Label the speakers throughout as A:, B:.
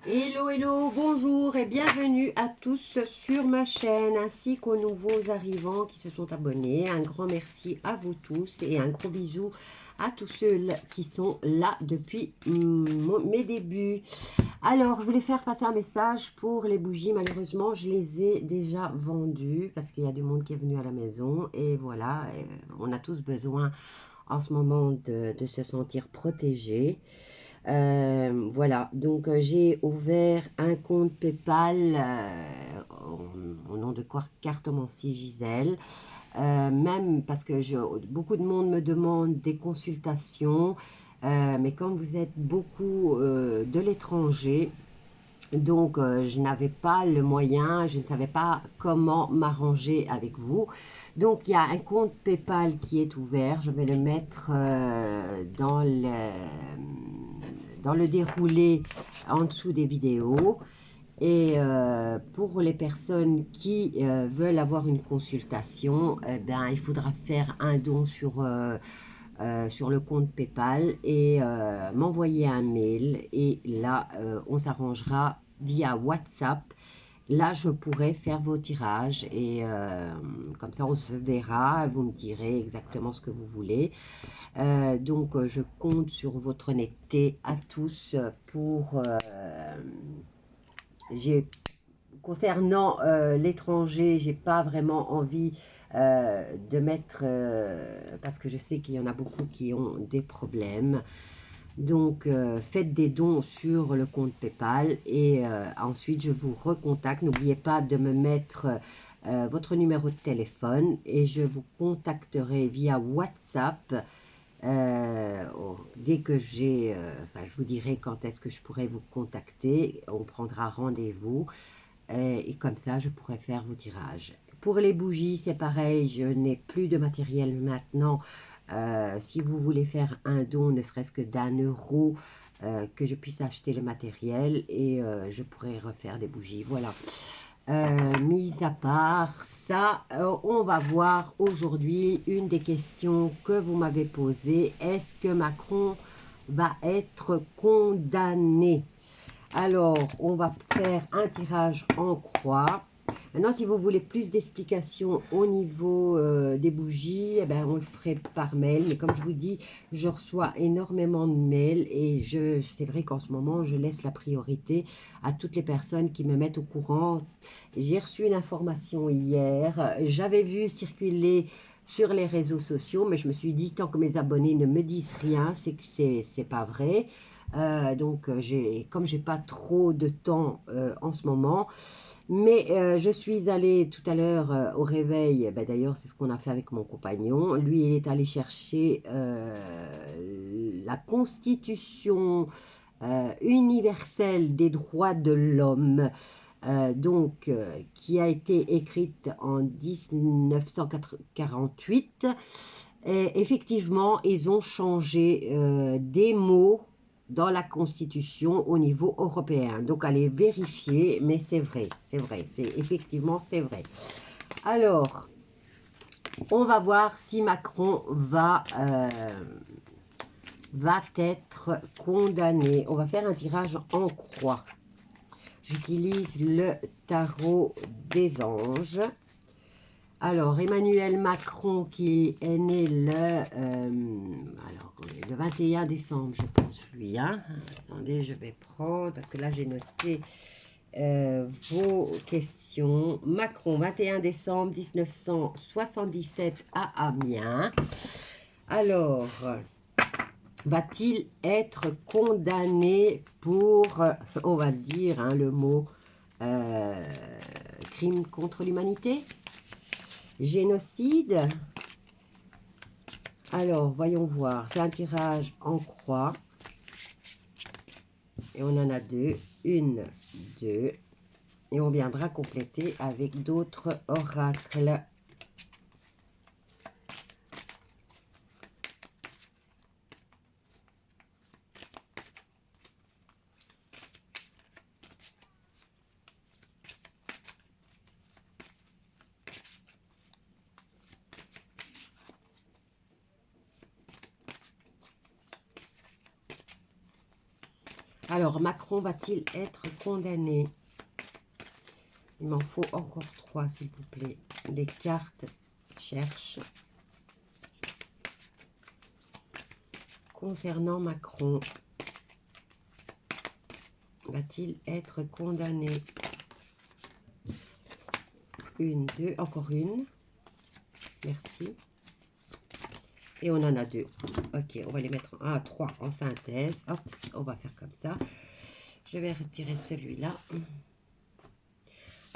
A: Hello, hello, bonjour et bienvenue à tous sur ma chaîne ainsi qu'aux nouveaux arrivants qui se sont abonnés. Un grand merci à vous tous et un gros bisou à tous ceux qui sont là depuis mes débuts. Alors, je voulais faire passer un message pour les bougies. Malheureusement, je les ai déjà vendues parce qu'il y a du monde qui est venu à la maison. Et voilà, on a tous besoin en ce moment de se sentir protégés. Voilà, donc j'ai ouvert un compte PayPal au nom de Cartomancie Gisèle. Même parce que beaucoup de monde me demande des consultations, mais comme vous êtes beaucoup de l'étranger, donc je n'avais pas le moyen, je ne savais pas comment m'arranger avec vous. Donc il y a un compte PayPal qui est ouvert, je vais le mettre dans le déroulé en dessous des vidéos. Et pour les personnes qui veulent avoir une consultation, ben, il faudra faire un don sur le compte PayPal et m'envoyer un mail. Et là, on s'arrangera via WhatsApp. Là, je pourrai faire vos tirages et comme ça, on se verra. Vous me direz exactement ce que vous voulez. Donc, je compte sur votre honnêteté à tous pour... j'ai concernant l'étranger, j'ai pas vraiment envie de mettre, parce que je sais qu'il y en a beaucoup qui ont des problèmes. Donc, faites des dons sur le compte PayPal et ensuite je vous recontacte. N'oubliez pas de me mettre votre numéro de téléphone et je vous contacterai via WhatsApp dès que enfin, je vous dirai quand est-ce que je pourrai vous contacter. On prendra rendez-vous et comme ça, je pourrai faire vos tirages. Pour les bougies, c'est pareil, je n'ai plus de matériel maintenant. Si vous voulez faire un don, ne serait-ce que d'1 euro, que je puisse acheter le matériel et je pourrai refaire des bougies. Voilà. Mis à part ça, on va voir aujourd'hui une des questions que vous m'avez posées. Est-ce que Macron va être condamné? Alors, on va faire un tirage en croix. Maintenant, si vous voulez plus d'explications au niveau des bougies, eh ben, on le ferait par mail. Mais comme je vous dis, je reçois énormément de mails et c'est vrai qu'en ce moment, je laisse la priorité à toutes les personnes qui me mettent au courant. J'ai reçu une information hier. J'avais vu circuler sur les réseaux sociaux, mais je me suis dit, tant que mes abonnés ne me disent rien, c'est que c'est pas vrai. Donc, comme j'ai pas trop de temps en ce moment, mais je suis allée tout à l'heure au réveil. Ben, d'ailleurs, c'est ce qu'on a fait avec mon compagnon. Lui, il est allé chercher la Constitution universelle des droits de l'homme, qui a été écrite en 1948. Et effectivement, ils ont changé des mots dans la Constitution au niveau européen. Donc, allez vérifier, mais c'est vrai, effectivement, c'est vrai. Alors, on va voir si Macron va être condamné. On va faire un tirage en croix. J'utilise le tarot des anges. Alors, Emmanuel Macron, qui est né le 21 décembre, je pense, lui. Hein. Attendez, je vais prendre, parce que là, j'ai noté vos questions. Macron, 21 décembre 1977 à Amiens. Alors, va-t-il être condamné pour, on va le dire, hein, le mot crime contre l'humanité? Génocide. Alors, voyons voir. C'est un tirage en croix. Et on en a deux. Une, deux. Et on viendra compléter avec d'autres oracles. Alors, Macron va-t-il être condamné? Il m'en faut encore 3, s'il vous plaît. Les cartes cherchent. Concernant Macron, va-t-il être condamné? Une, deux, encore une. Merci. Et on en a 2. Ok, on va les mettre en 3 en synthèse. Hop, on va faire comme ça. Je vais retirer celui-là.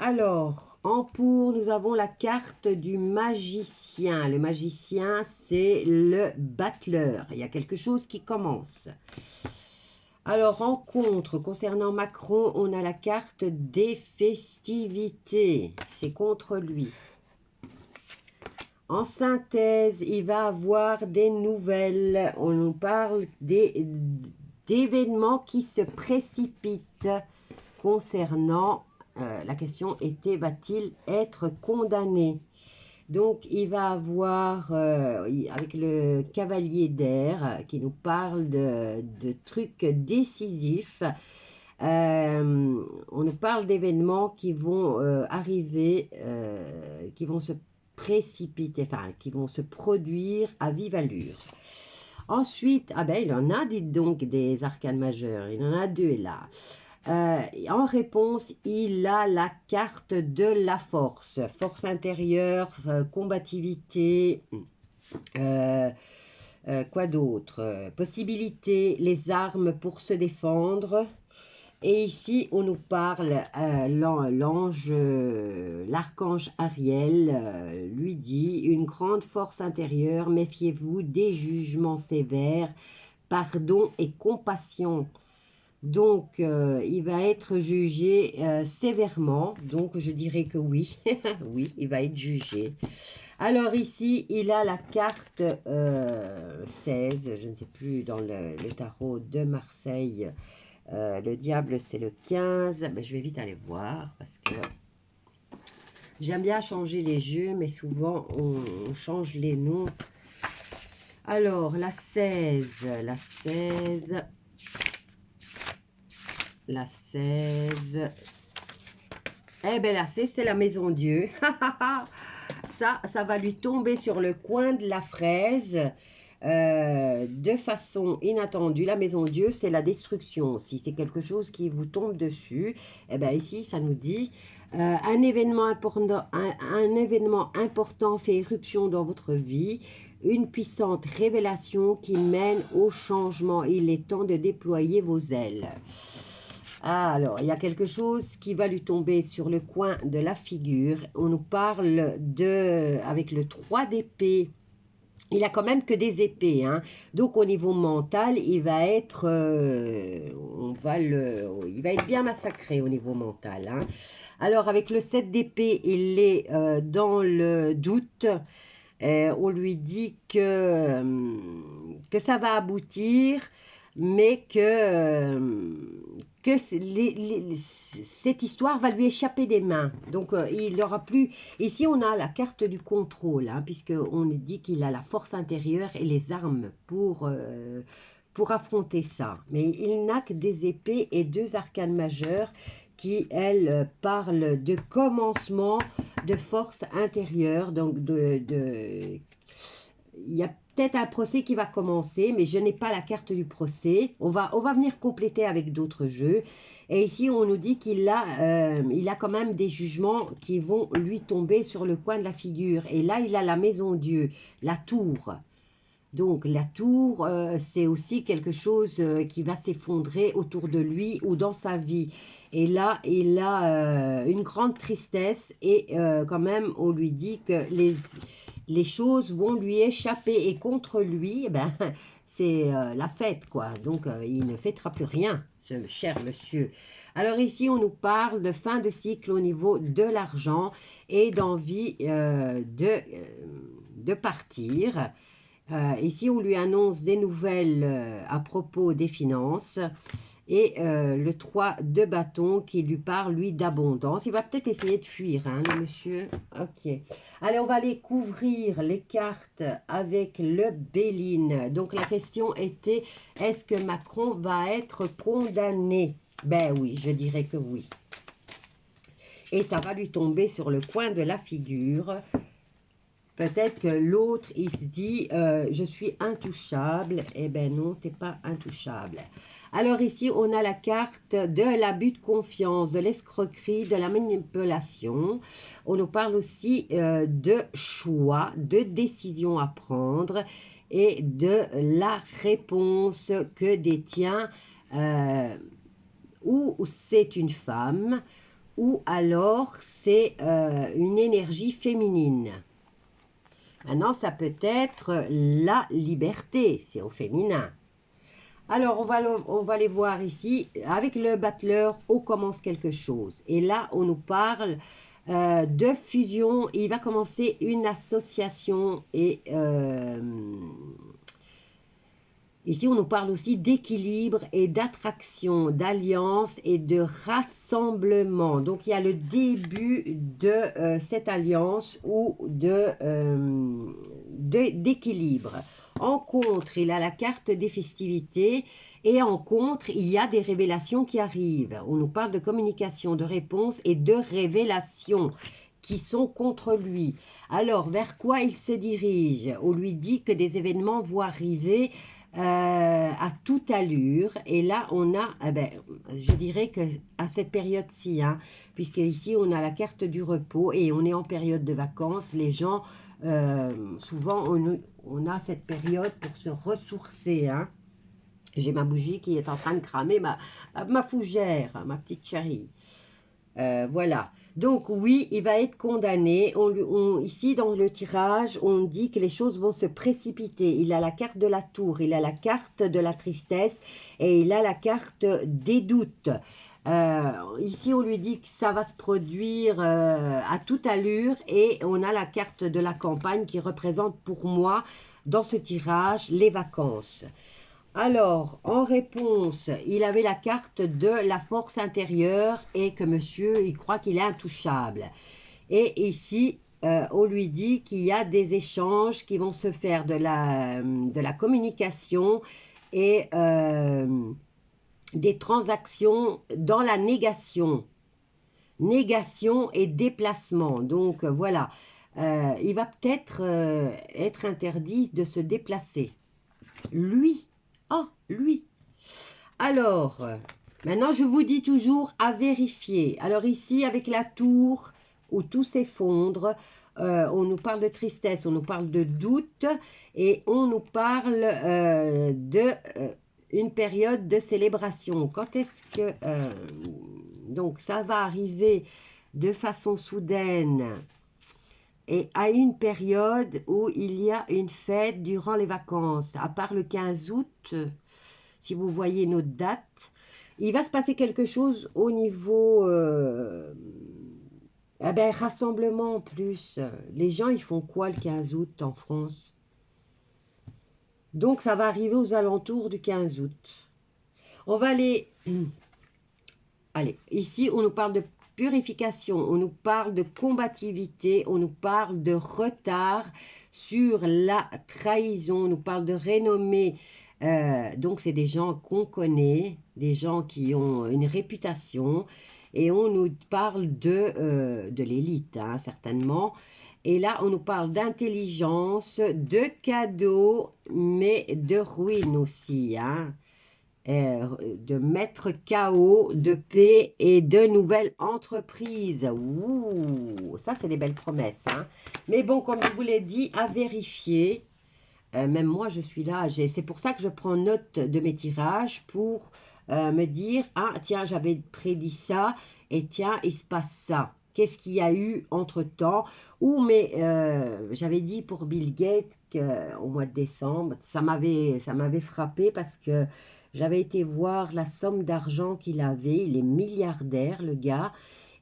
A: Alors, en pour, nous avons la carte du magicien. Le magicien, c'est le battleur. Il y a quelque chose qui commence. Alors, en contre, concernant Macron, on a la carte des festivités. C'est contre lui. En synthèse, il va avoir des nouvelles. On nous parle d'événements qui se précipitent concernant... la question était, va-t-il être condamné? Donc, il va avoir, avec le cavalier d'air, qui nous parle de trucs décisifs, on nous parle d'événements qui vont arriver, qui vont se précipiter, enfin, qui vont se produire à vive allure. Ensuite, ah ben, il en a, dites donc, des arcanes majeurs. Il en a 2 là. En réponse, il a la carte de la force. Force intérieure, combativité, quoi d'autre? Possibilité, les armes pour se défendre. Et ici, on nous parle, l'archange Ariel lui dit, une grande force intérieure, méfiez-vous des jugements sévères, pardon et compassion. Donc, il va être jugé sévèrement. Donc, je dirais que oui. Oui, il va être jugé. Alors, ici, il a la carte 16. Je ne sais plus, dans le tarot de Marseille. Le diable, c'est le 15. Ben, je vais vite aller voir parce que j'aime bien changer les jeux, mais souvent, on change les noms. Alors, la 16. La 16... La 16. Eh bien, la 16, c'est la maison Dieu. Ça va lui tomber sur le coin de la fraise de façon inattendue. La maison Dieu, c'est la destruction aussi. C'est quelque chose qui vous tombe dessus. Eh bien, ici, ça nous dit un événement important fait éruption dans votre vie. Une puissante révélation qui mène au changement. Il est temps de déployer vos ailes. Ah, alors, il y a quelque chose qui va lui tomber sur le coin de la figure. On nous parle avec le 3 d'épée. Il a quand même que des épées, hein. Donc, au niveau mental, il va être, il va être bien massacré au niveau mental, hein. Alors, avec le 7 d'épée, il est dans le doute. On lui dit que ça va aboutir, mais que cette histoire va lui échapper des mains. Donc, il n'aura plus... Ici, on a la carte du contrôle, hein, puisqu'on dit qu'il a la force intérieure et les armes pour affronter ça. Mais il n'a que des épées et 2 arcanes majeures qui, elles, parlent de commencement de force intérieure. Donc, il y a peut-être un procès qui va commencer, mais je n'ai pas la carte du procès. On va venir compléter avec d'autres jeux. Et ici, on nous dit qu'il a quand même des jugements qui vont lui tomber sur le coin de la figure. Et là, il a la maison Dieu, la tour. Donc, la tour, c'est aussi quelque chose qui va s'effondrer autour de lui ou dans sa vie. Et là, il a une grande tristesse et quand même, on lui dit que les choses vont lui échapper. Et contre lui, eh ben, c'est la fête, quoi. Donc, il ne fêtera plus rien, ce cher monsieur. Alors ici, on nous parle de fin de cycle au niveau de l'argent et d'envie de partir. Ici, on lui annonce des nouvelles à propos des finances. Et le 3 de bâton qui lui parle, lui, d'abondance. Il va peut-être essayer de fuir, hein, le monsieur. Ok. Allez, on va aller couvrir les cartes avec le Béline. Donc, la question était, est-ce que Macron va être condamné? Ben oui, je dirais que oui. Et ça va lui tomber sur le coin de la figure. Peut-être que l'autre, il se dit, je suis intouchable. Eh ben non, t'es pas intouchable. Alors ici, on a la carte de l'abus de confiance, de l'escroquerie, de la manipulation. On nous parle aussi de choix, de décision à prendre et de la réponse que détient ou c'est une femme ou alors c'est une énergie féminine. Maintenant, ça peut être la liberté, c'est au féminin. Alors, on va les voir ici. Avec le battleur, on commence quelque chose. Et là, on nous parle de fusion. Il va commencer une association. Et ici, on nous parle aussi d'équilibre et d'attraction, d'alliance et de rassemblement. Donc, il y a le début de cette alliance ou d'équilibre. En contre, il a la carte des festivités et en contre, il y a des révélations qui arrivent. On nous parle de communication, de réponse et de révélations qui sont contre lui. Alors, vers quoi il se dirige? On lui dit que des événements vont arriver à toute allure. Et là, on a, je dirais que à cette période-ci, hein, puisque ici, on a la carte du repos et on est en période de vacances, les gens... souvent, on a cette période pour se ressourcer. Hein. J'ai ma bougie qui est en train de cramer ma fougère, ma petite chérie. Voilà. Donc oui, il va être condamné. Ici, dans le tirage, on dit que les choses vont se précipiter. Il a la carte de la tour, il a la carte de la tristesse et il a la carte des doutes. Ici, on lui dit que ça va se produire à toute allure et on a la carte de la campagne qui représente pour moi, dans ce tirage, les vacances. Alors, en réponse, il avait la carte de la force intérieure et que monsieur, il croit qu'il est intouchable. Et ici, on lui dit qu'il y a des échanges qui vont se faire de la communication et des transactions dans la négation. Négation et déplacement. Donc, voilà. Il va peut-être être interdit de se déplacer. Lui. Ah, lui. Alors, maintenant, je vous dis toujours à vérifier. Alors ici, avec la tour où tout s'effondre, on nous parle de tristesse, on nous parle de doute et on nous parle de une période de célébration. Quand est-ce que... donc, ça va arriver de façon soudaine et à une période où il y a une fête durant les vacances, à part le 15 août, si vous voyez notre date, il va se passer quelque chose au niveau rassemblement en plus. Les gens, ils font quoi le 15 août en France? Donc, ça va arriver aux alentours du 15 août. On va aller... Allez, ici, on nous parle de purification, on nous parle de combativité, on nous parle de retard sur la trahison, on nous parle de renommée. Donc, c'est des gens qu'on connaît, des gens qui ont une réputation. Et on nous parle de l'élite, hein, certainement. Et là, on nous parle d'intelligence, de cadeaux, mais de ruine aussi, hein. De mettre KO, de paix et de nouvelles entreprises. Ouh, ça, c'est des belles promesses. Hein. Mais bon, comme je vous l'ai dit, à vérifier. Même moi, je suis là. C'est pour ça que je prends note de mes tirages pour me dire, ah, tiens, j'avais prédit ça et tiens, il se passe ça. Qu'est-ce qu'il y a eu entre-temps? Ou, mais j'avais dit pour Bill Gates au mois de décembre, ça m'avait frappé parce que j'avais été voir la somme d'argent qu'il avait. Il est milliardaire, le gars.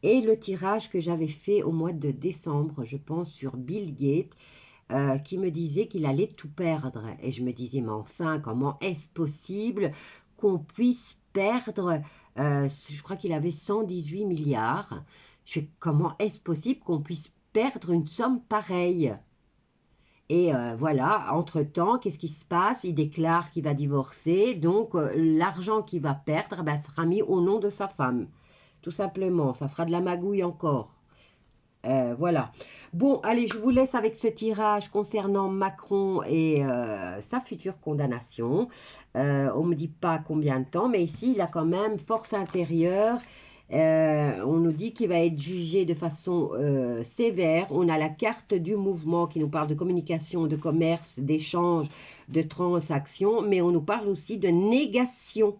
A: Et le tirage que j'avais fait au mois de décembre, je pense, sur Bill Gates, qui me disait qu'il allait tout perdre. Et je me disais, mais enfin, comment est-ce possible qu'on puisse perdre, je crois qu'il avait 118 milliards. Je fais, comment est-ce possible qu'on puisse perdre une somme pareille? Et voilà, entre-temps, qu'est-ce qui se passe? Il déclare qu'il va divorcer, donc l'argent qu'il va perdre ben, sera mis au nom de sa femme. Tout simplement, ça sera de la magouille encore. Voilà. Bon, allez, je vous laisse avec ce tirage concernant Macron et sa future condamnation. On ne me dit pas combien de temps, mais ici, il a quand même force intérieure. On nous dit qu'il va être jugé de façon sévère. On a la carte du mouvement qui nous parle de communication, de commerce, d'échange, de transaction, mais on nous parle aussi de négation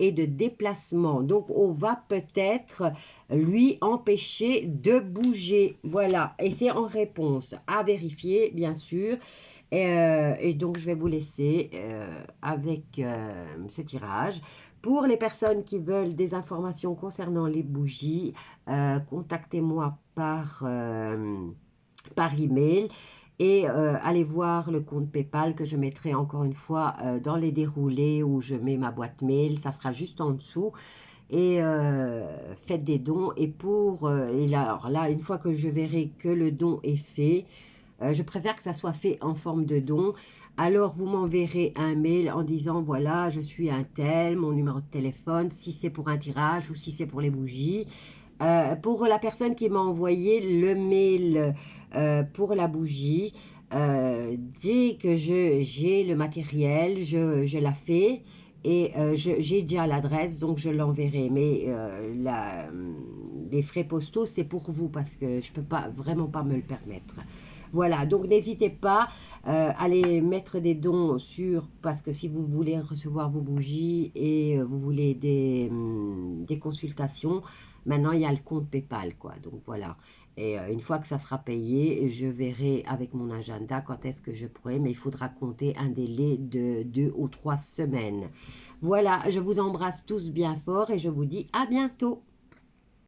A: et de déplacement. Donc, on va peut-être lui empêcher de bouger. Voilà, et c'est en réponse à vérifier, bien sûr. Et donc, je vais vous laisser avec ce tirage. Pour les personnes qui veulent des informations concernant les bougies, contactez-moi par email. Et allez voir le compte PayPal que je mettrai encore une fois dans les déroulés où je mets ma boîte mail. Ça sera juste en dessous. Et faites des dons. Et alors là, une fois que je verrai que le don est fait, je préfère que ça soit fait en forme de don. Alors, vous m'enverrez un mail en disant, voilà, je suis un tel, mon numéro de téléphone, si c'est pour un tirage ou si c'est pour les bougies. Pour la personne qui m'a envoyé le mail pour la bougie, dès que j'ai le matériel, je la fais et j'ai déjà l'adresse, donc je l'enverrai. Mais les frais postaux, c'est pour vous parce que je ne peux pas, vraiment pas me le permettre. Voilà, donc n'hésitez pas à aller mettre des dons parce que si vous voulez recevoir vos bougies et vous voulez des consultations, maintenant il y a le compte PayPal, quoi. Donc voilà, et une fois que ça sera payé, je verrai avec mon agenda quand est-ce que je pourrai, mais il faudra compter un délai de 2 ou 3 semaines. Voilà, je vous embrasse tous bien fort et je vous dis à bientôt.